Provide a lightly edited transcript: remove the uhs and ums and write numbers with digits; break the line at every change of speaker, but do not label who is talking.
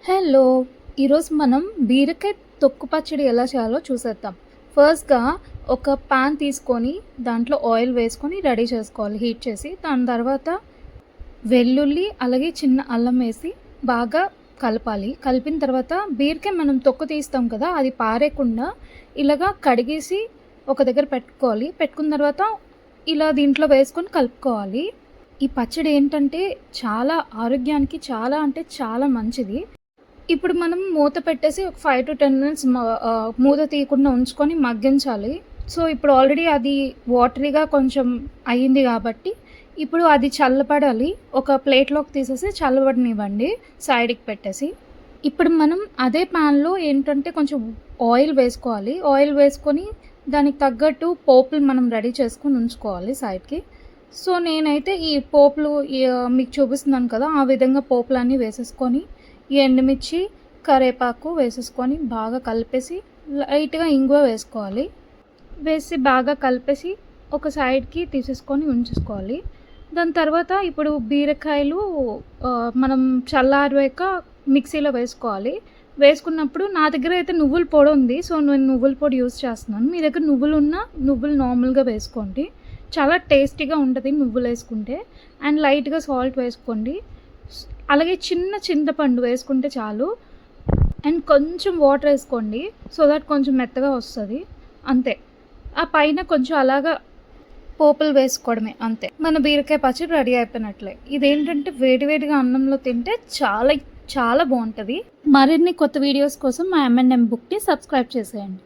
Hello! ఈరోజు మనం బీరకాయ తొక్కు పచ్చడి ఎలా చేయాలో చూసేద్దాం. ఫస్ట్‌గా ఒక పాన్ తీసుకొని దాంట్లో ఆయిల్ వేసుకొని రెడీ చేసుకోవాలి హీట్ చేసి. దాని తర్వాత వెల్లుల్లి, అలాగే చిన్న అల్లం వేసి బాగా కలపాలి. కలిపిన తర్వాత బీరకాయ మనం తొక్కు తీస్తాం కదా! అది పారేయకుండా ఇలాగా కడిగేసి ఒక దగ్గర పెట్టుకోవాలి. పెట్టుకున్న తర్వాత ఇలా దీంట్లో వేసుకొని కలుపుకోవాలి. ఈ పచ్చడి ఏంటంటే చాలా ఆరోగ్యానికి చాలా అంటే చాలా మంచిది. ఇప్పుడు మనం మూత పెట్టేసి ఒక 5-10 మినిట్స్ మూత తీయకుండా ఉంచుకొని మగ్గించాలి. సో, ఇప్పుడు ఆల్రెడీ అది వాటరీగా కొంచెం అయింది గాబట్టి, ఇప్పుడు అది చల్లబడాలి. ఒక ప్లేట్‌లోకి తీసేసి చల్లబడనివ్వండి సైడ్‌కి పెట్టేసి. ఇప్పుడు మనం అదే ప్యాన్‌లో ఏంటంటే కొంచెం ఆయిల్ వేసుకోవాలి. ఆయిల్ వేసుకొని దానికి తగ్గట్టు పోపులు మనం రెడీ చేసుకొని ఉంచుకోవాలి సైడ్‌కి. సో, నేనైతే ఈ పోపులు మీకు చూపిస్తున్నాను కదా! ఆ విధంగా పోపులన్నీ వేసేసుకొని ఈ ఎండుమిర్చి, కరివేపాకు వేసేసుకొని బాగా కలిపేసి లైట్‌గా ఇంగువ వేసుకోవాలి. వేసి బాగా కలిపేసి ఒక సైడ్‌కి తీసేసుకొని ఉంచేసుకోవాలి. దాని తర్వాత ఇప్పుడు బీరకాయలు మనం చల్లారాక మిక్సీలో వేసుకోవాలి. వేసుకున్నప్పుడు నా దగ్గర అయితే నువ్వుల పొడి ఉంది. సో, నేను నువ్వుల పొడి యూజ్ చేస్తున్నాను. మీ దగ్గర నువ్వులున్నా నువ్వులు నార్మల్‌గా వేసుకోండి. చాలా టేస్టీగా ఉంటది నువ్వులేసుకుంటే. అండ్ లైట్‌గా సాల్ట్ వేసుకోండి. అలాగే చిన్న చింతపండు వేసుకుంటే చాలు. అండ్ కొంచెం వాటర్ వేసుకోండి. సో దట్ కొంచెం మెత్తగా వస్తది. అంతే. ఆ పైన కొంచెం అలాగా పోపులు వేసుకోవడమే అంతే. మన బీరకాయ పచ్చడి రెడీ అయిపోయినట్లే. ఇదేంటంటే వేడి వేడిగా అన్నంలో తింటే చాలా చాలా బావుంటది. మరిన్ని కొత్త వీడియోస్ కోసం మా M&M బుక్‌ని సబ్స్క్రైబ్ చేసేయండి.